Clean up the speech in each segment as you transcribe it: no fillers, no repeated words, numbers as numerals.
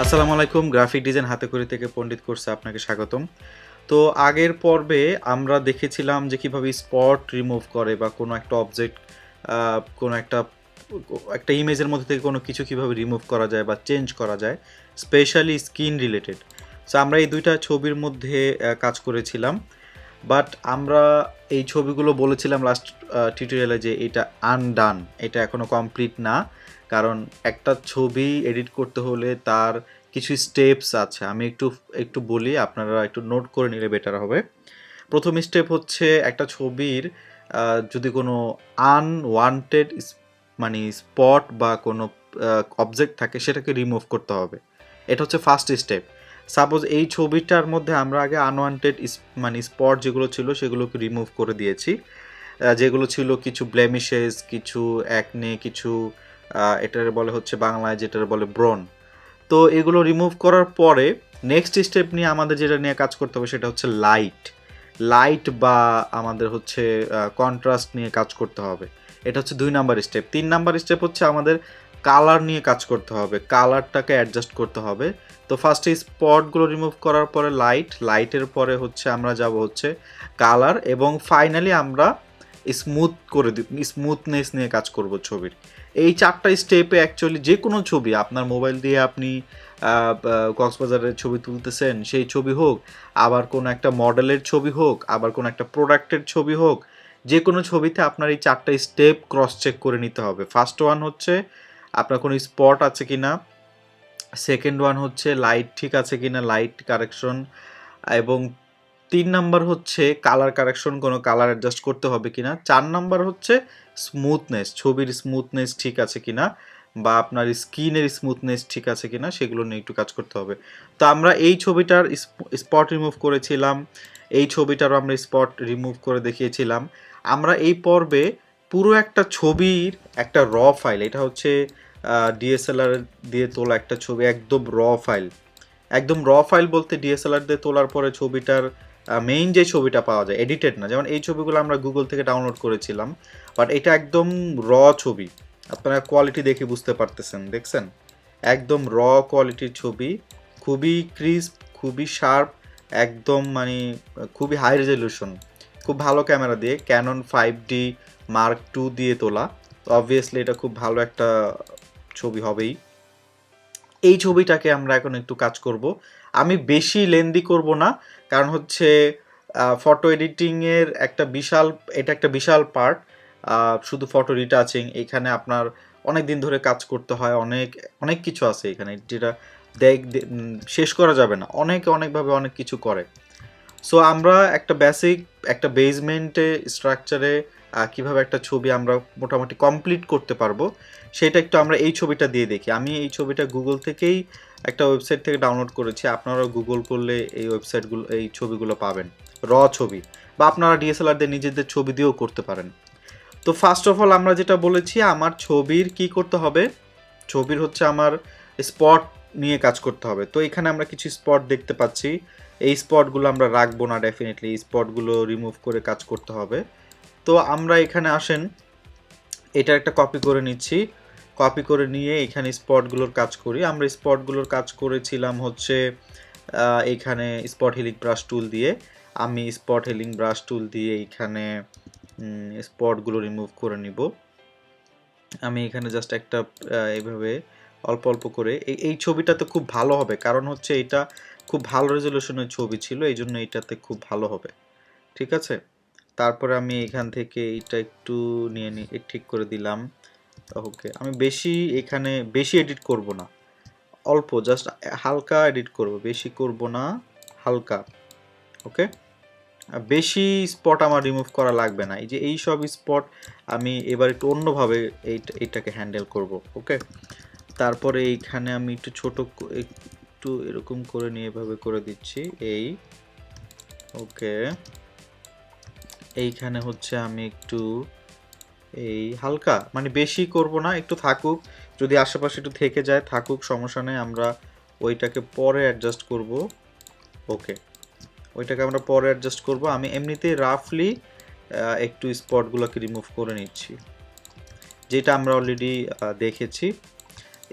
আসসালামু আলাইকুম। Graphic design হাতেখড়ি থেকে পণ্ডিত কোর্সে আপনাকে স্বাগতম। তো আগের পর্বে আমরা দেখেছিলাম যে কিভাবে স্পট রিমুভ করে বা কোনো একটা অবজেক্ট কোনো একটা ইমেজের মধ্যে থেকে কোনো কিছু কিভাবে রিমুভ করা যায় বা চেঞ্জ করা যায়, স্পেশালি স্কিন রিলেটেড। সো আমরা এই দুইটা ছবির মধ্যে কাজ করেছিলাম। বাট আমরা এই ছবিগুলো বলেছিলাম লাস্ট টিউটোরিয়ালে যে এটা আনডান, এটা এখনও কমপ্লিট না। কারণ একটা ছবি এডিট করতে হলে তার কিছু স্টেপস আছে। আমি একটু একটু বলি, আপনারা একটু নোট করে নিলে বেটার হবে। প্রথম স্টেপ হচ্ছে একটা ছবির যদি কোনো আনওয়ান্টেড মানে স্পট বা কোনো অবজেক্ট থাকে সেটাকে রিমুভ করতে হবে। এটা হচ্ছে ফার্স্ট স্টেপ। সাপোজ এই ছবিটার মধ্যে আমরা আগে আনওয়ান্টেড মানে স্পট যেগুলো ছিল সেগুলোকে রিমুভ করে দিয়েছি। যেগুলো ছিল কিছু ব্লেমিশেস, কিছু অ্যাকনে, কিছু এটার বলে হচ্ছে বাংলায় যেটার বলে ব্রণ। তো এগুলো রিমুভ করার পরে নেক্সট স্টেপ নিয়ে আমাদের যেটা নিয়ে কাজ করতে হবে সেটা হচ্ছে লাইট বা আমাদের হচ্ছে কন্ট্রাস্ট নিয়ে কাজ করতে হবে। এটা হচ্ছে 2 নাম্বার স্টেপ। 3 নাম্বার স্টেপ হচ্ছে আমাদের কালার নিয়ে কাজ করতে হবে, কালারটাকে অ্যাডজাস্ট করতে হবে। তো ফার্স্টে স্পটগুলো রিমুভ করার পরে লাইটের পরে হচ্ছে আমরা যাব হচ্ছে কালার, এবং ফাইনালি আমরা স্মুথনেস নিয়ে কাজ করব ছবির। এই 4টা স্টেপে অ্যাকচুয়ালি যে কোনো ছবি আপনার মোবাইল দিয়ে আপনি কক্সবাজারের ছবি তুলতেছেন, সেই ছবি হোক, আবার কোনো একটা মডেলের ছবি হোক, আবার কোনো একটা প্রোডাক্টের ছবি হোক, যে কোনো ছবিতে আপনার এই 4টা স্টেপ ক্রস চেক করে নিতে হবে। ফার্স্ট ওয়ান হচ্ছে আপনার কোনো স্পট আছে কি না, সেকেন্ড ওয়ান হচ্ছে লাইট ঠিক আছে কি না, লাইট কারেকশন, এবং 3 নাম্বার হচ্ছে কালার কারেকশন, কোনো কালার অ্যাডজাস্ট করতে হবে কিনা। 4 নাম্বার হচ্ছে স্মুথনেস, ছবির স্মুথনেস ঠিক আছে কিনা বা আপনার স্কিনের স্মুথনেস ঠিক আছে কিনা, সেগুলো নিয়ে একটু কাজ করতে হবে। তো আমরা এই ছবিটার স্পট রিমুভ করেছিলাম, এই ছবিটারও আমরা স্পট রিমুভ করে দেখিয়েছিলাম। আমরা এই পর্বে পুরো একটা ছবির একটা র ফাইল, এটা হচ্ছে ডিএসএলআর দিয়ে তোলা একটা ছবি, একদম র ফাইল বলতে ডিএসএলআর দিয়ে তোলার পরে ছবিটার মেইন যে ছবিটা পাওয়া যায়, এডিটেড না। যেমন এই ছবিগুলো আমরা গুগল থেকে ডাউনলোড করেছিলাম, বাট এটা একদম র ছবি। আপনারা কোয়ালিটি দেখে বুঝতে পারতেছেন, দেখছেন একদম র কোয়ালিটির ছবি, খুবই ক্রিস্প, খুবই শার্প, একদম মানে খুবই হাই রেজলিউশন, খুব ভালো ক্যামেরা দিয়ে ক্যানন 5D Mark II দিয়ে তোলা। তো অবভিয়াসলি এটা খুব ভালো একটা ছবি হবেই। এই ছবিটাকে আমরা এখন একটু কাজ করব। আমি বেশি লেন্দি করব না, কারণ হচ্ছে ফটো এডিটিংয়ের এটা একটা বিশাল পার্ট। শুধু ফটো রিটাচিং, এখানে আপনার অনেক দিন ধরে কাজ করতে হয়, অনেক অনেক কিছু আছে এখানে যেটা শেষ করা যাবে না, অনেকভাবে অনেক কিছু করে। সো আমরা একটা একটা বেসমেন্টে স্ট্রাকচারে কিভাবে একটা ছবি আমরা মোটামুটি কমপ্লিট করতে পারবো সেটা একটু আমরা এই ছবিটা দিয়ে দেখি। আমি এই ছবিটা গুগল থেকেই একটা ওয়েবসাইট থেকে ডাউনলোড করেছি, আপনারাও গুগল করলে এই ছবিগুলো পাবেন, র ছবি, বা আপনারা ডিএসএলআর দিয়ে নিজেদের ছবি দিয়েও করতে পারেন। তো ফার্স্ট অফ অল আমরা যেটা বলেছি, আমার ছবির কি করতে হবে, ছবির হচ্ছে আমার স্পট নিয়ে কাজ করতে হবে। তো এখানে আমরা কিছু স্পট দেখতে পাচ্ছি, এই স্পটগুলো আমরা রাখবো না, ডেফিনেটলি এই স্পটগুলো রিমুভ করে কাজ করতে হবে। তো আমরা এখানে আসেন, এটা একটা কপি করে নিচ্ছি, কপি করে নিয়ে এখানে স্পটগুলোর কাজ করি। আমরা স্পটগুলোর কাজ করেছিলাম হচ্ছে এখানে স্পট হিলিং ব্রাশ টুল দিয়ে। আমি স্পট হিলিং ব্রাশ টুল দিয়ে এইখানে স্পটগুলো রিমুভ করে নিব। আমি এখানে জাস্ট একটা এইভাবে অল্প অল্প করে এই ছবিটাতে খুব ভালো হবে, কারণ হচ্ছে এটা খুব ভালো রেজলিউশনের ছবি ছিল, এই জন্য এটাতে খুব ভালো হবে। ঠিক আছে, তারপরে আমি এখান থেকে এটা একটু নিয়ে ঠিক করে দিলাম। ওকে, আমি এখানে বেশি এডিট করব না, অল্প জাস্ট হালকা এডিট করব, বেশি করব না, হালকা। ওকে, বেশি স্পট আমার রিমুভ করা লাগবে না। এই যে এই সব স্পট আমি এবার একটু অন্যভাবে এইটাকে হ্যান্ডেল করব। ওকে, তারপরে এইখানে আমি একটু একটু এরকম করে নিয়ে এভাবে করে দিচ্ছি এই। ওকে, এইখানে হচ্ছে আমি একটু এই হালকা, মানে বেশি করব না, একটু থাকুক, যদি আশেপাশে একটু থেকে যায় থাকুক, সমস্যা নেই, আমরা ওইটাকে পরে অ্যাডজাস্ট করব। ওকে, ওইটাকে আমরা পরে অ্যাডজাস্ট করব। আমি এমনিতেই রাফলি একটু স্পটগুলোকে রিমুভ করে নিচ্ছি, যেটা আমরা অলরেডি দেখেছি।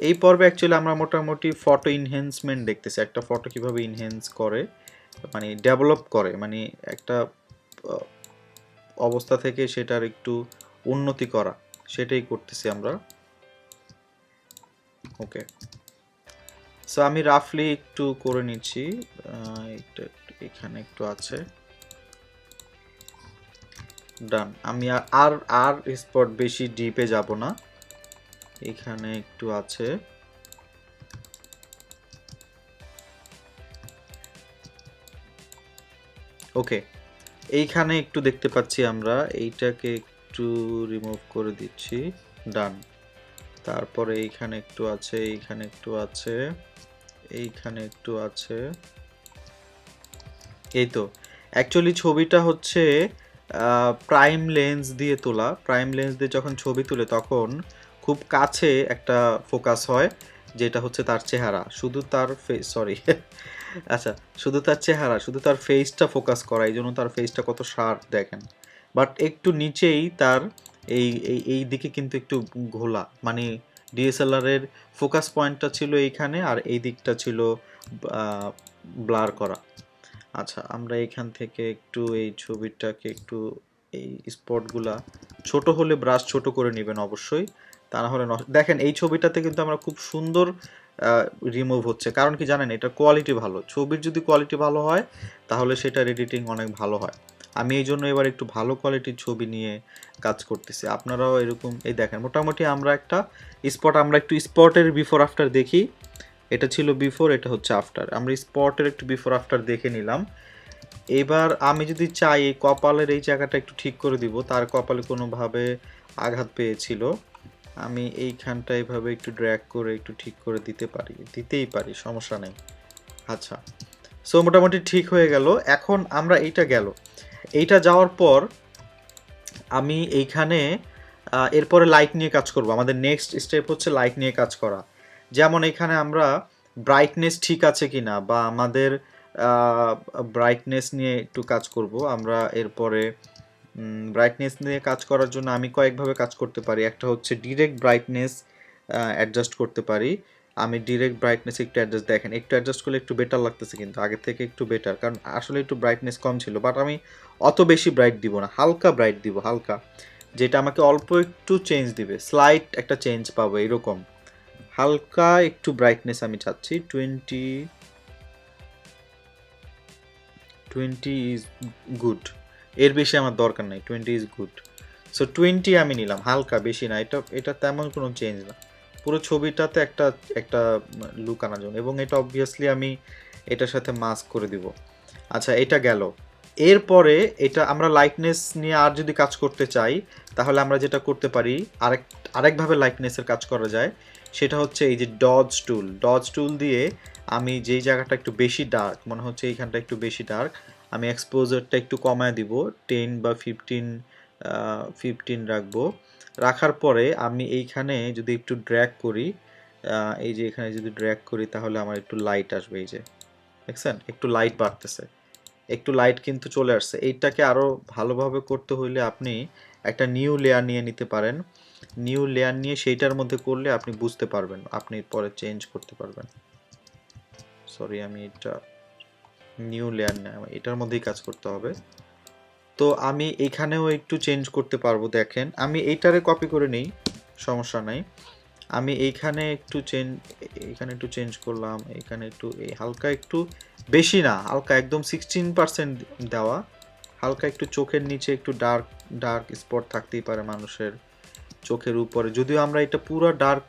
এই পর্বে অ্যাকচুয়ালি আমরা মোটামুটি ফটো ইনহ্যান্সমেন্ট দেখতেছি, একটা ফটো কিভাবে ইনহ্যান্স করে, মানে ডেভেলপ করে, মানে একটা অবস্থা থেকে সেটার একটু উন্নতি করা, সেটাই করতেছি আমরা। ওকে, সো আমি রাফলি একটু করে নিচ্ছি, এখানে একটু আছে, ডান। আমি আর আর স্পট বেশি ডিপে যাব না, এখানে একটু আছে। ওকে, এইখানে একটু দেখতে পাচ্ছি আমরা, এইটাকে একটু রিমুভ করে দিচ্ছি, ডান। তারপরে এইখানে একটু আছে, এইখানে একটু আছে, এইখানে একটু আছে। এই তো অ্যাকচুয়ালি ছবিটা হচ্ছে প্রাইম লেন্স দিয়ে তোলা। প্রাইম লেন্স দিয়ে যখন ছবি তুলে তখন খুব কাছে একটা ফোকাস হয়, যেটা হচ্ছে তার চেহারা, শুধু তার ফেস, সরি আচ্ছা, শুধু তার চেহারা, শুধু তার ফেসটা ফোকাস করা, এই জন্য তার ফেসটা কত শার্প দেখেন। বাট একটু নিচেই তার এই এই এই দিকে কিন্তু একটু ঘোলা, মানে ডিএসএলআর এর ফোকাস পয়েন্টটা ছিল এইখানে, আর এই দিকটা ছিল ব্লার করা। আচ্ছা, আমরা এখান থেকে একটু এই ছবিটাকে একটু, এই স্পটগুলা ছোট হলে ব্রাশ ছোট করে নেবেন অবশ্যই, তা না হলে দেখেন এই ছবিটাতে কিন্তু আমরা খুব সুন্দর রিমুভ হচ্ছে, কারণ কি জানেন, এটা কোয়ালিটি ভালো। ছবির যদি কোয়ালিটি ভালো হয় তাহলে সেটার এডিটিং অনেক ভালো হয়। আমি এই জন্য এবার একটু ভালো কোয়ালিটির ছবি নিয়ে কাজ করতেছি, আপনারাও এরকম। এই দেখেন মোটামুটি আমরা একটা স্পট, আমরা একটু স্পটের বিফোর আফটার দেখি। এটা ছিল বিফোর, এটা হচ্ছে আফটার। আমরা স্পটের একটু বিফোর আফটার দেখে নিলাম। এবার আমি যদি চাই এই কপালের এই জায়গাটা একটু ঠিক করে দিব, তার কপালে কোনোভাবে আঘাত পেয়েছিল, আমি এইখানটা এইভাবে একটু ড্র্যাগ করে একটু ঠিক করে দিতেই পারি, সমস্যা নেই। আচ্ছা, সো মোটামুটি ঠিক হয়ে গেল। এখন আমরা এইটা যাওয়ার পর আমি এইখানে এরপরে লাইট নিয়ে কাজ করব। আমাদের নেক্সট স্টেপ হচ্ছে লাইট নিয়ে কাজ করা। যেমন এখানে আমরা ব্রাইটনেস ঠিক আছে কিনা, বা আমাদের ব্রাইটনেস নিয়ে একটু কাজ করব আমরা এরপরে। ব্রাইটনেস নিয়ে কাজ করার জন্য আমি কয়েকভাবে কাজ করতে পারি। একটা হচ্ছে ডিরেক্ট ব্রাইটনেস অ্যাডজাস্ট করতে পারি। আমি ডিরেক্ট ব্রাইটনেস একটু দেখেন, একটু অ্যাডজাস্ট করলে একটু বেটার লাগতেছে, কিন্তু আগের থেকে একটু বেটার, কারণ আসলে একটু ব্রাইটনেস কম ছিল। বাট আমি অত বেশি ব্রাইট দিব না, হালকা ব্রাইট দিব, হালকা, যেটা আমাকে অল্প একটু চেঞ্জ দিবে, স্লাইট একটা চেঞ্জ পাবো এরকম। হালকা একটু ব্রাইটনেস আমি চাচ্ছি, 20 ইজ গুড, এর বেশি আমার দরকার নাই, 20 ইজ গুড। সো 20 আমি নিলাম, হালকা, বেশি না। এটা তেমন কোনো চেঞ্জ না, পুরো ছবিটাতে একটা একটা লুক আনার জন্য। এবং এটা অবভিয়াসলি আমি এটার সাথে মাস্ক করে দিব। আচ্ছা, এটা গেল। এরপরে এটা আমরা লাইটনেস নিয়ে আর যদি কাজ করতে চাই, তাহলে আমরা যেটা করতে পারি, আরেকভাবে লাইটনেসের কাজ করা যায়, সেটা হচ্ছে এই যে ডজ টুল দিয়ে আমি যেই জায়গাটা একটু বেশি ডার্ক মনে হচ্ছে, এইখানটা একটু বেশি ডার্ক, আমি এক্সপোজারটা একটু কমায় দিব, 10 বা 15 রাখবো। রাখার পরে আমি এইখানে যদি একটু ড্র্যাগ করি, এই যে এখানে যদি ড্র্যাগ করি, তাহলে আমার একটু লাইট আসবে। এই যে দেখছেন, একটু লাইট বাড়তেছে, একটু লাইট কিন্তু চলে আসছে। এইটাকে আরও ভালোভাবে করতে হইলে আপনি একটা নিউ লেয়ার নিয়ে নিতে পারেন। নিউ লেয়ার নিয়ে সেইটার মধ্যে করলে আপনি বুঝতে পারবেন, আপনি পরে চেঞ্জ করতে পারবেন। সরি, আমি এটা নিউ লেয়ার না, এটার মধ্যেই কাজ করতে হবে। তো আমি এখানেও একটু চেঞ্জ করতে পারবো। দেখেন আমি এইটারে কপি করে নিই, সমস্যা নাই। আমি এইখানে একটু চেঞ্জ করলাম, এখানে একটু হালকা, একটু বেশি না, হালকা একদম 16% দেওয়া, হালকা একটু চোখের নিচে একটু ডার্ক স্পট থাকতেই পারে মানুষের চোখের উপরে, যদিও আমরা এটা পুরো ডার্ক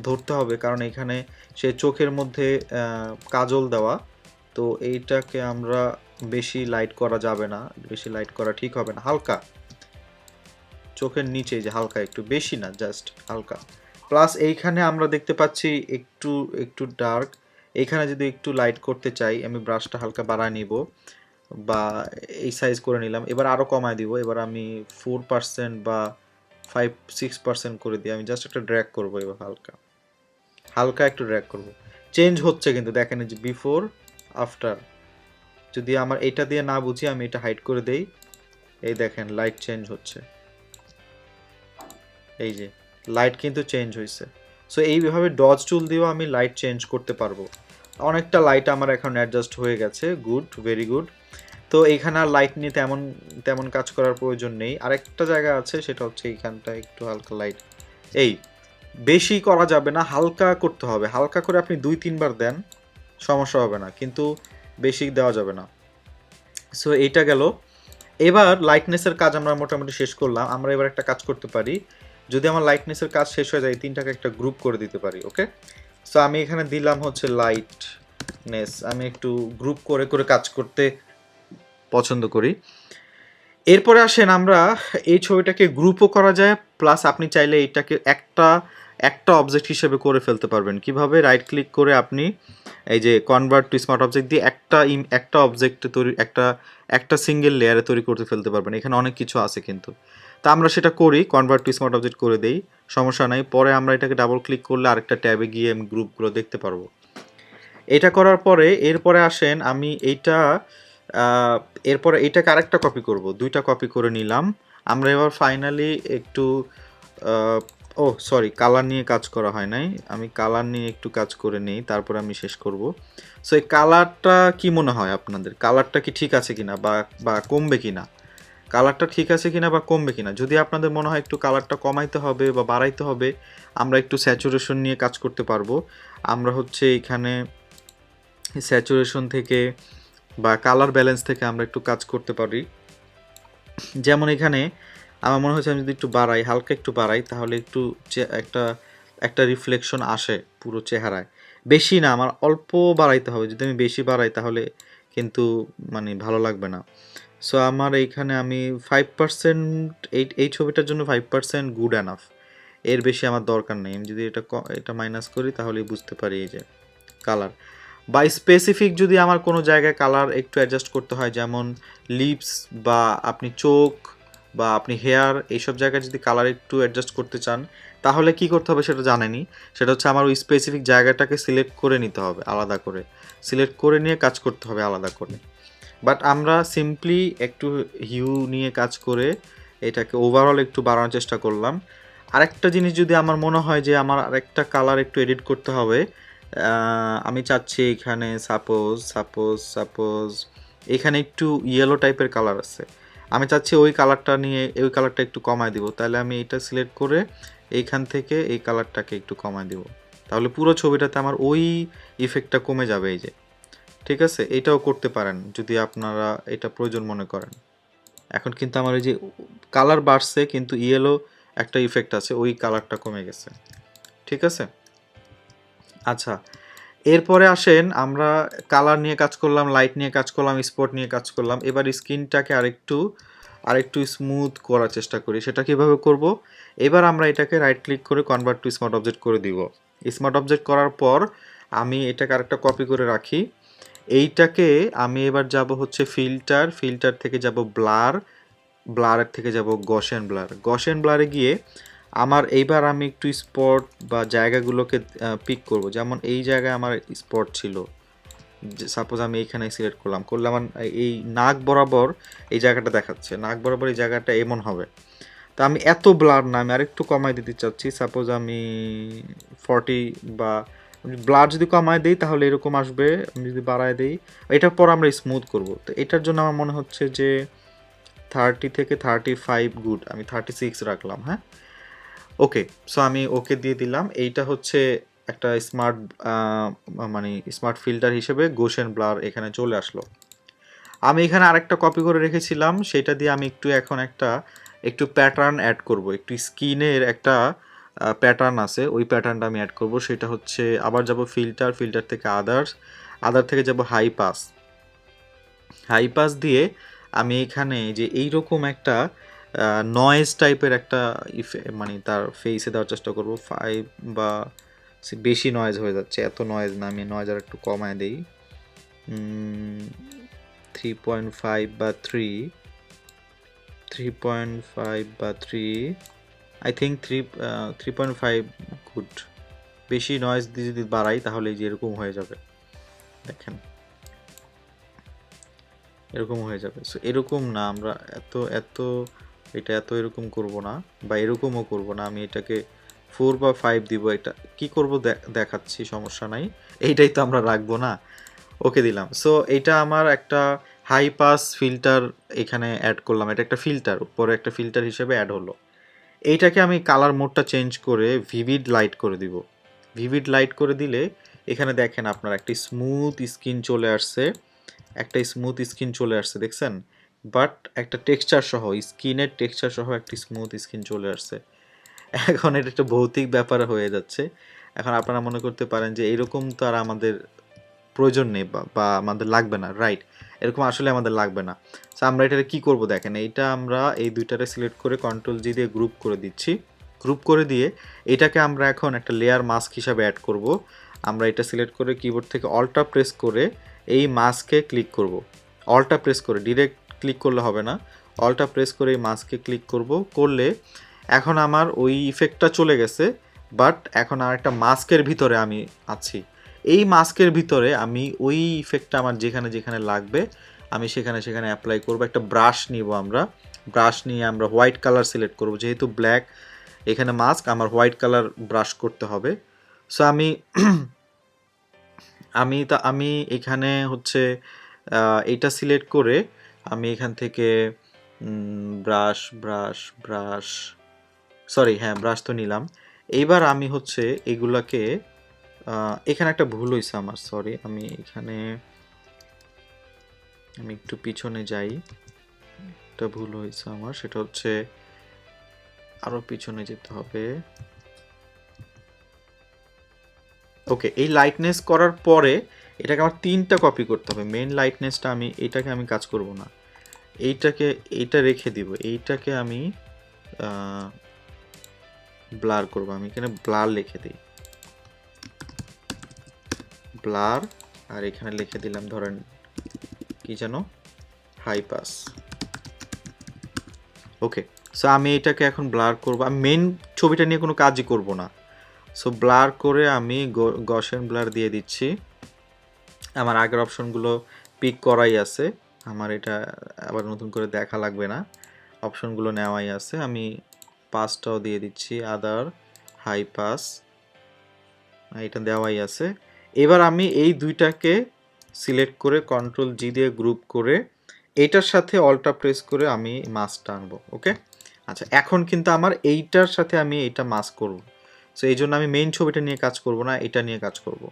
ধরতে হবে, কারণ এখানে সে চোখের মধ্যে কাজল দেওয়া, তো এইটাকে আমরা বেশি লাইট করা যাবে না, বেশি লাইট করা ঠিক হবে না। হালকা চোখের নিচে, যে হালকা, একটু বেশি না, জাস্ট হালকা। প্লাস এইখানে আমরা দেখতে পাচ্ছি একটু একটু ডার্ক, এইখানে যদি একটু লাইট করতে চাই, আমি ব্রাশটা হালকা বাড়ায় নিব, বা এই সাইজ করে নিলাম। এবার আরও কমায় দিব, এবার আমি 4% বা 5-6% করে দিই। আমি জাস্ট একটা ড্র্যাগ করবো, এবার হালকা হালকা একটু ড্র্যাগ করব, চেঞ্জ হচ্ছে কিন্তু দেখেন, যে বিফোর আফটার। যদি আমার এটা দিয়ে না বুঝি, আমি এটা হাইড করে দেই, এই দেখেন লাইট চেঞ্জ হচ্ছে, এই যে লাইট কিন্তু চেঞ্জ হয়েছে। সো এইভাবে ডজ টুল দিয়েও আমি লাইট চেঞ্জ করতে পারবো। অনেকটা লাইট আমার এখন অ্যাডজাস্ট হয়ে গেছে, গুড, ভেরি গুড। তো এইখানে আর লাইট নিয়ে তেমন তেমন কাজ করার প্রয়োজন নেই। আরেকটা জায়গা আছে, সেটা হচ্ছে এইখানটা একটু হালকা লাইট, এই বেশি করা যাবে না, হালকা করতে হবে। হালকা করে আপনি 2-3 বার দেন, সমস্যা হবে না, কিন্তু বেশি দেওয়া যাবে না। সো এইটা গেল। এবার লাইটনেসের কাজ আমরা মোটামুটি শেষ করলাম। আমরা এবার একটা কাজ করতে পারি, যদি আমার লাইটনেসের কাজ শেষ হয়ে যায়, তিনটাকে একটা গ্রুপ করে দিতে পারি। ওকে, সো আমি এখানে দিলাম হচ্ছে লাইটনেস। আমি একটু গ্রুপ করে করে কাজ করতে পছন্দ করি। এরপরে আসেন, আমরা এই ছবিটাকে গ্রুপও করা যায়, প্লাস আপনি চাইলে এইটাকে একটা একটা অবজেক্ট হিসেবে করে ফেলতে পারবেন। কিভাবে? রাইট ক্লিক করে আপনি এই যে কনভার্ট টু স্মার্ট অবজেক্ট দিয়ে একটা অবজেক্ট তৈরি, একটা সিঙ্গেল লেয়ারে তৈরি করতে ফেলতে পারবেন। এখানে অনেক কিছু আছে কিন্তু, তা আমরা সেটা করি, কনভার্ট টু স্মার্ট অবজেক্ট করে দেই, সমস্যা নাই। পরে আমরা এটাকে ডাবল ক্লিক করলে আরেকটা ট্যাবে গিয়ে আমি গ্রুপগুলো দেখতে পারবো। এটা করার পরে এরপরে আসেন, আমি এইটা এরপরে এইটাকে আরেকটা কপি করব, দুইটা কপি করে নিলাম। আমরা এবার ফাইনালি একটু ও সরি, কালার নিয়ে কাজ করা হয় নাই, আমি কালার নিয়ে একটু কাজ করে নিই, তারপর আমি শেষ করব। সো এই কালারটা কি মনে হয় আপনাদের? কালারটা কি ঠিক আছে কিনা বা বা কমবে কিনা? কালারটা ঠিক আছে কিনা বা কমবে কিনা? যদি আপনাদের মনে হয় একটু কালারটা কমাইতে হবে বা বাড়াইতে হবে, আমরা একটু স্যাচুরেশন নিয়ে কাজ করতে পারবো। আমরা হচ্ছে এখানে স্যাচুরেশন থেকে বা কালার ব্যালেন্স থেকে আমরা একটু কাজ করতে পারি। যেমন এখানে আমার মনে হচ্ছে আমি যদি একটু বাড়াই, হালকা একটু বাড়াই, তাহলে একটু একটা একটা রিফ্লেকশন আসে পুরো চেহারায়। বেশি না, আমার অল্প বাড়াইতে হবে। যদি আমি বেশি বাড়াই তাহলে কিন্তু মানে ভালো লাগবে না। সো আমার এইখানে আমি 5%, এই ছবিটার জন্য 5% গুড এনাফ, এর বেশি আমার দরকার নেই। আমি যদি এটা মাইনাস করি তাহলেই বুঝতে পারি এই যে কালার। বা স্পেসিফিক যদি আমার কোনো জায়গায় কালার একটু অ্যাডজাস্ট করতে হয়, যেমন লিপস বা আপনি চোখ বা আপনি হেয়ার, এইসব জায়গায় যদি কালার একটু অ্যাডজাস্ট করতে চান, তাহলে কি করতে হবে সেটা জানেনই। সেটা হচ্ছে আমার ওই স্পেসিফিক জায়গাটাকে সিলেক্ট করে নিতে হবে, আলাদা করে সিলেক্ট করে নিয়ে কাজ করতে হবে আলাদা করে। বাট আমরা সিম্পলি একটু হিউ নিয়ে কাজ করে এটাকে ওভারঅল একটু বাড়ানোর চেষ্টা করলাম। আরেকটা জিনিস, যদি আমার মনে হয় যে আমার আরেকটা কালার একটু এডিট করতে হবে, আমি চাচ্ছি এখানে সাপোজ এখানে একটু ইয়েলো টাইপের কালার আছে, আমি চাচ্ছি ওই কালারটা একটু কমায় দিব। তাহলে আমি এটা সিলেক্ট করে এইখান থেকে এই কালারটাকে একটু কমায় দিব, তাহলে পুরো ছবিটাতে আমার ওই ইফেক্টটা কমে যাবে। এই যে, ঠিক আছে, এটাও করতে পারেন যদি আপনারা এটা প্রয়োজন মনে করেন। এখন কিন্তু আমার এই যে কালার বাড়ছে, কিন্তু ইয়েলো একটা ইফেক্ট আছে, ওই কালারটা কমে গেছে। ঠিক আছে, আচ্ছা। এরপরে আসেন, আমরা কালার নিয়ে কাজ করলাম, লাইট নিয়ে কাজ করলাম, স্পট নিয়ে কাজ করলাম। এবার স্কিনটাকে আরেকটু স্মুথ করার চেষ্টা করি। সেটা কিভাবে করব? এবার আমরা এটাকে রাইট ক্লিক করে কনভার্ট টু স্মার্ট অবজেক্ট করে দিব। স্মার্ট অবজেক্ট করার পর আমি এটাকে আরেকটা কপি করে রাখি। এইটাকে আমি এবার যাব হচ্ছে ফিল্টার থেকে যাব ব্লারের থেকে যাব গসেন ব্লারে গিয়ে এইবার আমি একটু স্পট বা জায়গাগুলোকে পিক করব। যেমন এই জায়গায় আমার স্পট ছিল, সাপোজ আমি এইখানে সিলেক্ট করলে আমার এই নাক বরাবর এই জায়গাটা দেখাচ্ছে, নাক বরাবর এই জায়গাটা এমন হবে। তা আমি এত ব্লার না, আমি আরেকটু কমাই দিতে চাচ্ছি। সাপোজ আমি 40 বা ব্লার যদি কমায় দিই তাহলে এরকম আসবে, আমি যদি বাড়ায় দিই। এটার পর আমরা স্মুথ করব। তো এটার জন্য আমার মনে হচ্ছে যে 30 থেকে 35 গুড, আমি 36 রাখলাম। হ্যাঁ, ওকে। সো আমি ওকে দিয়ে দিলাম। এইটা হচ্ছে একটা স্মার্ট ফিল্টার হিসেবে গোশেন ব্লার এখানে চলে আসলো। আমি এখানে আরেকটা কপি করে রেখেছিলাম, সেটা দিয়ে আমি এখন একটু প্যাটার্ন অ্যাড করব। একটু স্কিনের একটা প্যাটার্ন আছে, ওই প্যাটার্নটা আমি অ্যাড করব। সেটা হচ্ছে আবার যাব ফিল্টার থেকে আদার থেকে যাব হাই পাস দিয়ে আমি এখানে যে এইরকম একটা নয়েজ টাইপের একটা তার ফেসে দেওয়ার চেষ্টা করব। 5 বা বেশি নয়েজ হয়ে যাচ্ছে, এত নয়েজ না, আমি নয়েজ আর একটু কমায় দিই। 3.5 বা 3 আই থিঙ্ক 3.5 গুড। বেশি নয়েজ দিয়ে যদি বাড়াই তাহলে এই যে এরকম হয়ে যাবে, দেখেন এরকম হয়ে যাবে। সো এরকম না, আমরা এত এত এরকম করব না, বা এরকমও করব না। আমি এটাকে 4 বা 5 দিব। এটা কি করব দেখাচ্ছি, সমস্যা নাই। এইটাই তো আমরা রাখবো না। ওকে দিলাম। সো এইটা আমার একটা হাই পাস ফিল্টার এখানে অ্যাড করলাম। এটা একটা ফিল্টার, উপরে একটা ফিল্টার হিসেবে অ্যাড হলো। এইটাকে আমি কালার মোডটা চেঞ্জ করে ভিভিড লাইট করে দিব। ভিভিড লাইট করে দিলে এখানে দেখেন আপনার একটা স্মুথ স্কিন চলে আসছে, একটা স্মুথ স্কিন চলে আসছে, দেখছেন? বাট একটা টেক্সচার সহ, স্কিনের টেক্সচার সহ একটা স্মুথ স্কিন চলে আসছে। এখন এটা একটা ভৌতিক ব্যাপার হয়ে যাচ্ছে। এখন আপনারা মনে করতে পারেন যে এরকম তো আর আমাদের প্রয়োজন নেই বা আমাদের লাগবে না, রাইট? এরকম আসলে আমাদের লাগবে না। সো আমরা এটাকে কী করবো দেখেন, এইটা আমরা এই দুইটারে সিলেক্ট করে কন্ট্রোল জি দিয়ে গ্রুপ করে দিচ্ছি। গ্রুপ করে দিয়ে এটাকে আমরা এখন একটা লেয়ার মাস্ক হিসাবে অ্যাড করব। আমরা এটা সিলেক্ট করে কিবোর্ড থেকে অল্টা প্রেস করে এই মাস্কে ক্লিক করব। অল্টা প্রেস করে, ডিরেক্ট ক্লিক করলে হবে না, অল্টা প্রেস করে এই মাস্কে ক্লিক করব। করলে এখন আমার ওই ইফেক্টটা চলে গেছে, বাট এখন আর একটা মাস্কের ভিতরে আমি আছি। এই মাস্কের ভিতরে আমি ওই ইফেক্টটা আমার যেখানে যেখানে লাগবে আমি সেখানে সেখানে অ্যাপ্লাই করব। একটা ব্রাশ নিব আমরা, ব্রাশ নিয়ে আমরা হোয়াইট কালার সিলেক্ট করব, যেহেতু ব্ল্যাক এখানে মাস্ক, আমার হোয়াইট কালার ব্রাশ করতে হবে। সো আমি আমি এখানে হচ্ছে এইটা সিলেক্ট করে আমি এখান থেকে ব্রাশ ব্রাশ ব্রাশ সরি, হ্যাঁ ব্রাশ তো নিলাম। এইবার আমি হচ্ছে এগুলাকে এখানে একটা ভুল হয়েছে আমার, সরি। আমি একটু পিছনে যাই। একটা ভুল হয়েছে আমার, সেটা হচ্ছে আরো পিছনে যেতে হবে। ওকে, এই লাইটনেস করার পরে এটাকে আমার 3টা কপি করতে হবে। মেন লাইটনেসটা এটাকে আমি কাজ করব না, এইটা রেখে দিব। এইটাকে আমি ব্লার করব। আমি এখানে ব্লার লিখে দিই, ব্লার। আর এখানে লিখে দিলাম ধরেন কি যেন, হাই পাস। ওকে, সো আমি এটাকে এখন ব্লার করব। আমি মেন ছবিটা নিয়ে কোনো কাজই করব না। সো ব্লার করে আমি গসেন ব্লার দিয়ে দিচ্ছি। আমার আগের অপশনগুলো পিক করাই আছে, আমার এটা আবার নতুন করে দেখা লাগবে না, অপশনগুলো নেওয়াই আছে। আমি পাসটাও দিয়ে দিচ্ছি, আদার হাই পাস, এটা দেওয়াই আছে। এবার আমি এই দুইটাকে সিলেক্ট করে কন্ট্রোল জি দিয়ে গ্রুপ করে এইটার সাথে অল্টা প্রেস করে আমি মাস্কটা আনবো। ওকে, আচ্ছা, এখন কিন্তু আমার এইটার সাথে আমি এইটা মাস্ক করব। সো এই জন্য আমি মেইন ছবিটা নিয়ে কাজ করব না, এটা নিয়ে কাজ করব।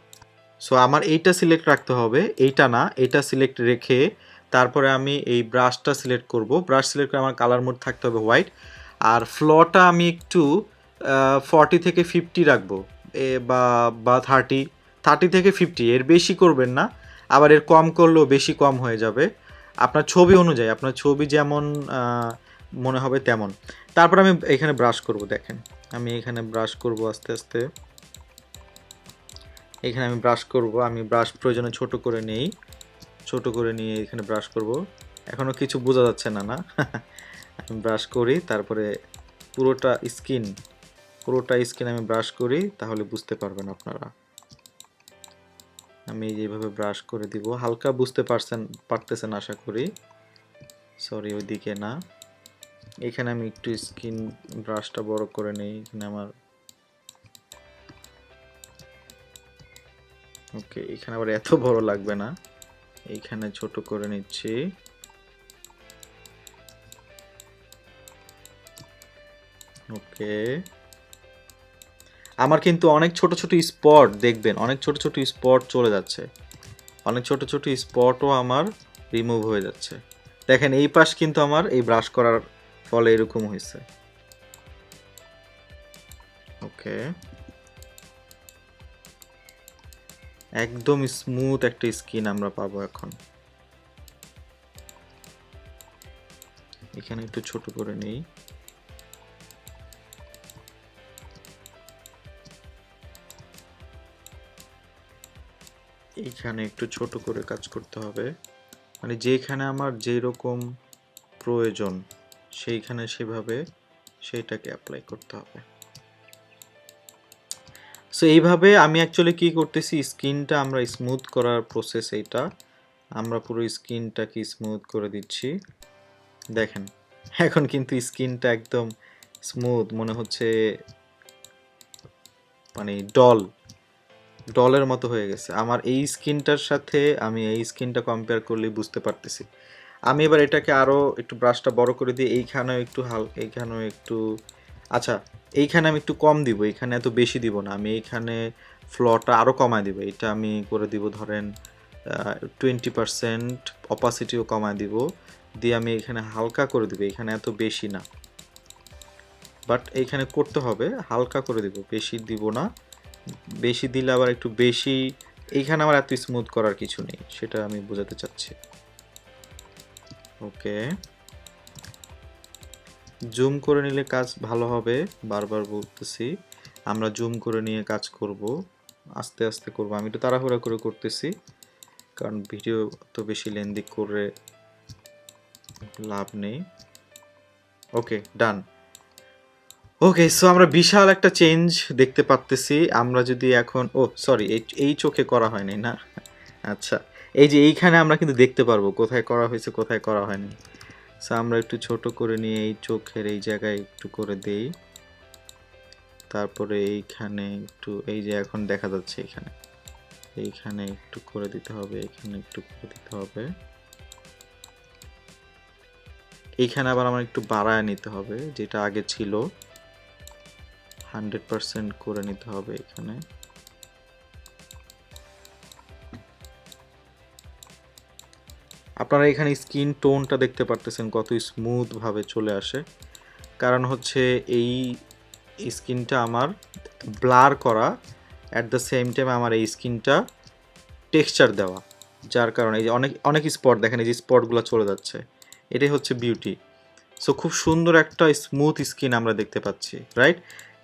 সো আমার এইটা সিলেক্ট রাখতে হবে, এইটা না, এটা সিলেক্ট রেখে তারপরে আমি এই ব্রাশটা সিলেক্ট করব। ব্রাশ সিলেক্ট করে আমার কালার মোড থাকতে হবে হোয়াইট। আর ফ্লোটা আমি একটু 40 থেকে 50 রাখবো, বা 30 থেকে 50, এর বেশি করবেন না। আবার এর কম করলেও বেশি কম হয়ে যাবে, আপনার ছবি অনুযায়ী, আপনার ছবি যেমন মনে হবে তেমন। তারপর আমি এখানে ব্রাশ করব, দেখেন আমি এখানে ব্রাশ করব আস্তে আস্তে। এখানে আমি ব্রাশ করব, আমি ব্রাশ প্রয়োজনে ছোট করে নেই, ছোট করে নিয়ে এখানে ব্রাশ করব। এখনও কিছু বোঝা যাচ্ছে না, না? আমি ব্রাশ করি, তারপরে পুরোটা স্কিন আমি ব্রাশ করি, তাহলে বুঝতে পারবেন আপনারা। আমি যেভাবে ব্রাশ করে দিব, হালকা বুঝতে পারতেছেন আশা করি। সরি, ওইদিকে না, এখানে আমি একটু স্কিন ব্রাশটা বড় করে নেই এখানে আমার। ওকে, এখানে আবার এত বড় লাগবে না, এইখানে ছোট করে নিচ্ছি। ওকে, আমার কিন্তু অনেক ছোট ছোট স্পট দেখবেন, অনেক ছোট ছোট স্পট চলে যাচ্ছে, অনেক ছোট ছোট স্পটও আমার রিমুভ হয়ে যাচ্ছে। দেখেন এই পাশ কিন্তু আমার এই ব্রাশ করার ফলে এরকম হয়েছে। ওকে, একদম স্মুথ একটা স্কিন আমরা পাবো এখন। এখানে একটু ছোট করে নেই। এইখানে একটু ছোট করে কাজ করতে হবে, মানে যেখানে আমার যেই রকম প্রয়োজন সেইখানে সেভাবে সেইটাকে অ্যাপ্লাই করতে হবে। সো এইভাবে আমি অ্যাকচুয়ালি কি করতেছি, স্কিনটা আমরা স্মুথ করার প্রসেস এইটা, আমরা পুরো স্কিনটাকে স্মুথ করে দিচ্ছি। দেখেন এখন কিন্তু স্কিনটা একদম স্মুথ, মনে হচ্ছে মানে ডলের মতো হয়ে গেছে আমার এই স্কিনটার সাথে। আমি এই স্কিনটা কম্পেয়ার করলে বুঝতে পারতেছি। আমি এবার এটাকে আরও একটু ব্রাশটা বড় করে দিই, এইখানেও একটু এইখানেও একটু, আচ্ছা এইখানে আমি একটু কম দিব, এইখানে এত বেশি দিব না, আমি এইখানে ফ্লটা আরও কমায় দিব। এটা আমি করে দিব ধরেন 20% অপাসিটিও কমায় দিব, দিয়ে আমি এখানে হালকা করে দিব, এখানে এত বেশি না, বাট এইখানে করতে হবে হালকা করে দিব, বেশি দিব না। বেশি দিলে আবার একটু বেশি, এইখানে আমার এত স্মুথ করার কিছু নেই, সেটা আমি বোঝাতে চাচ্ছি। ওকে, জুম করে নিলে কাজ ভালো হবে, বারবার বলতেছি। আমরা জুম করে নিয়ে কাজ করব, আস্তে আস্তে করব। আমি একটু তাড়াহুড়া করে করতেছি, কারণ ভিডিও তো বেশি লেন্দি করে লাভ নেই। ওকে, ডান। ওকে, সো আমরা বিশাল একটা চেঞ্জ দেখতে পারতেছি। আমরা যদি এখন, ও সরি, এই চোখে করা হয়নি না, আচ্ছা এই যে এইখানে আমরা কিন্তু দেখতে পারবো কোথায় করা হয়েছে কোথায় করা হয়নি। সো আমরা একটু ছোট করে নিয়ে এই চোখের এই জায়গায় একটু করে দেই, তারপরে এইখানে একটু, এই যে এখন দেখা যাচ্ছে এখানে, এইখানে একটু করে দিতে হবে, এখানে একটু করে দিতে হবে, এইখানে আবার আমার একটু বাড়ায় নিতে হবে, যেটা আগে ছিল 100% করে নিতে হবে এখানে। আপনারা এখানে স্কিন টোনটা দেখতে পারতেছেন কত স্মুথ ভাবে চলে আসে, কারণ হচ্ছে এই স্কিনটা আমার ব্লার করা, অ্যাট দ্য সেম টাইম আমার এই স্কিনটা টেক্সচার দেওয়া, যার কারণে এই যে অনেক অনেক স্পট দেখেন, এই যে স্পটগুলো চলে যাচ্ছে, এটাই হচ্ছে বিউটি। সো খুব সুন্দর একটা স্মুথ স্কিন আমরা দেখতে পাচ্ছি, রাইট?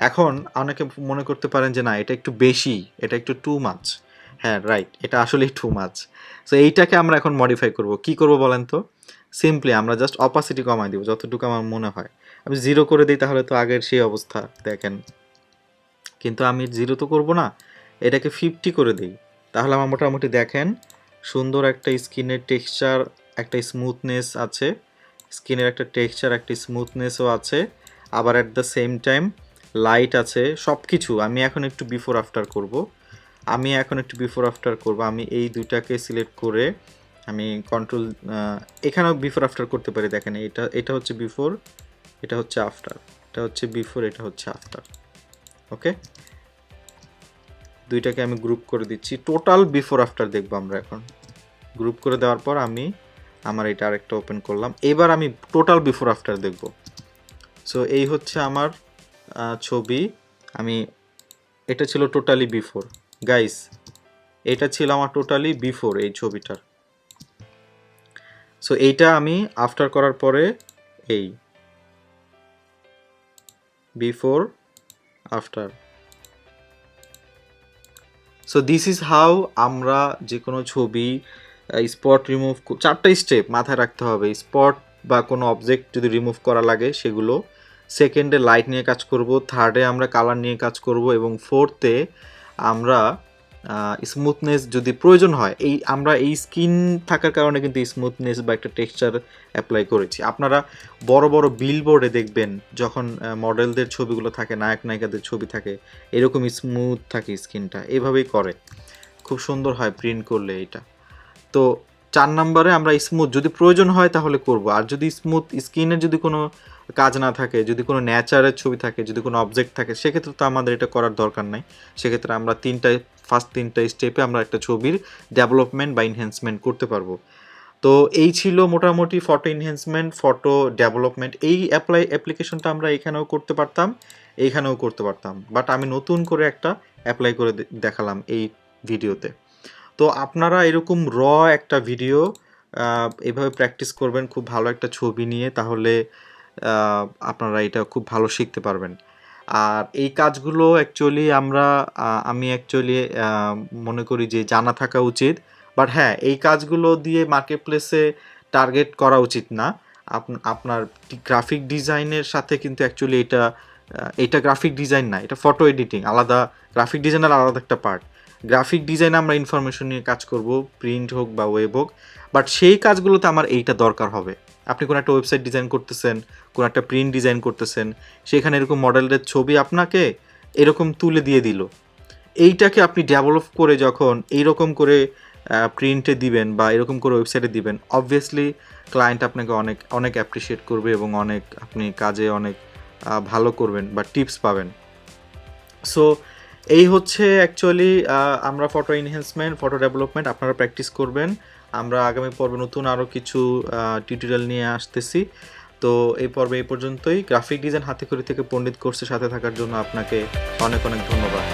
এখন অনেকে মনে করতে পারেন যে না এটা একটু বেশি, এটা একটু টু মাচ। হ্যাঁ রাইট, এটা আসলেই টু মাচ। সো এইটাকে আমরা এখন মডিফাই করব। কি করব বলেন তো? সিম্পলি আমরা জাস্ট অপাসিটি কমাই দিব যতটুকু আমার মনে হয়। আমি 0 করে দিই তাহলে তো আগের সেই অবস্থা দেখেন, কিন্তু আমি 0 তো করব না, এটাকে 50 করে দিই, তাহলে আমার মোটামুটি দেখেন সুন্দর একটা স্কিনের টেক্সচার, একটা স্মুথনেস আছে, স্কিনের একটা টেক্সচার একটা স্মুথনেসও আছে, আবার at the same time light আছে, সব কিছু। আমি এখন একটু বিফোর আফটার করব, আমি এই দুইটাকে সিলেক্ট করে আমি কন্ট্রোল, এখানেও বিফোর আফটার করতে পারি। দেখেন এটা হচ্ছে বিফোর, এটা হচ্ছে আফটার, এটা হচ্ছে বিফোর, এটা হচ্ছে আফটার। ওকে, দুইটাকে আমি গ্রুপ করে দিচ্ছি, টোটাল বিফোর আফটার দেখবো আমরা এখন। গ্রুপ করে দেওয়ার পর আমি আমার এটা আরেকটা ওপেন করলাম, এবার আমি টোটাল বিফোর আফটার দেখব। সো এই হচ্ছে আমার ছবি, আমি, এটা ছিল টোটালি বিফোর গাইস, এটা ছিল আমার টোটালি বিফোর এই ছবিটার। সো এইটা আমি আফটার করার পরে এই before after. So this is how আমরা যে কোনো ছবি স্পট রিমুভ, 4টা স্টেপ মাথায় রাখতে হবে। স্পট বা কোনো অবজেক্ট যদি রিমুভ করা লাগে সেগুলো, সেকেন্ডে লাইট নিয়ে কাজ করব, থার্ডে আমরা কালার নিয়ে কাজ করব, এবং ফোর্থে আমরা স্মুথনেস যদি প্রয়োজন হয়, আমরা এই স্কিন থাকার কারণে কিন্তু স্মুথনেস বা একটা টেক্সচার অ্যাপ্লাই করেছি। আপনারা বড় বড় বিলবোর্ডে দেখবেন যখন মডেলদের ছবিগুলো থাকে, নায়ক নায়িকাদের ছবি থাকে, এরকম স্মুথ থাকে স্কিনটা, এভাবেই করে, খুব সুন্দর হয় প্রিন্ট করলে এইটা। তো 4 নম্বরে আমরা স্মুথ যদি প্রয়োজন হয় তাহলে করব, আর যদি স্মুথ স্কিনের যদি কোনো কাজ না থাকে, যদি কোনো ন্যাচারের ছবি থাকে, যদি কোনো অবজেক্ট থাকে, সেক্ষেত্রে তো আমাদের এটা করার দরকার নাই। সেক্ষেত্রে আমরা ফার্স্ট তিনটা স্টেপে আমরা একটা ছবির ডেভেলপমেন্ট বা এনহ্যান্সমেন্ট করতে পারবো। তো এই ছিল মোটামুটি ফটো এনহ্যান্সমেন্ট, ফটো ডেভেলপমেন্ট। এই অ্যাপ্লিকেশনটা আমরা এখানেও করতে পারতাম, এইখানেও করতে পারতাম, বাট আমি নতুন করে একটা অ্যাপ্লাই করে দেখালাম এই ভিডিওতে। তো আপনারা এরকম একটা ভিডিও এভাবে প্র্যাকটিস করবেন খুব ভালো একটা ছবি নিয়ে, তাহলে আপনারা এটা খুব ভালো শিখতে পারবেন। আর এই কাজগুলো অ্যাকচুয়ালি আমি অ্যাকচুয়ালি মনে করি যে জানা থাকা উচিত, বাট হ্যাঁ এই কাজগুলো দিয়ে মার্কেট প্লেসে টার্গেট করা উচিত না। আপনার গ্রাফিক ডিজাইনের সাথে কিন্তু অ্যাকচুয়ালি এটা গ্রাফিক ডিজাইন না, এটা ফটো এডিটিং আলাদা, গ্রাফিক ডিজাইনের আলাদা একটা পার্ট। গ্রাফিক ডিজাইনে আমরা ইনফরমেশন নিয়ে কাজ করব, প্রিন্ট হোক বা ওয়েব হোক, বাট সেই কাজগুলোতে আমার এইটা দরকার হবে। আপনি কোনো একটা ওয়েবসাইট ডিজাইন করতেছেন, কোনো একটা প্রিন্ট ডিজাইন করতেছেন, সেখানে এরকম মডেলের ছবি আপনাকে এরকম তুলে দিয়ে দিল, এইটাকে আপনি ডেভেলপ করে যখন এইরকম করে প্রিন্টে দিবেন বা এরকম করে ওয়েবসাইটে দিবেন, অবভিয়াসলি ক্লায়েন্ট আপনাকে অনেক অনেক অ্যাপ্রিসিয়েট করবে এবং অনেক আপনি কাজে অনেক ভালো করবেন বা টিপস পাবেন। সো এই হচ্ছে অ্যাকচুয়ালি আমরা ফটো এনহ্যান্সমেন্ট, ফটো ডেভেলপমেন্ট আপনারা প্র্যাকটিস করবেন। আমরা আগামী পর্বে নতুন আরও কিছু টিউটোরিয়াল নিয়ে আসতেছি। তো এই পর্বে এই পর্যন্তই। গ্রাফিক ডিজাইন হাতেখড়ি থেকে পণ্ডিত কোর্সের সাথে থাকার জন্য আপনাকে অনেক অনেক ধন্যবাদ।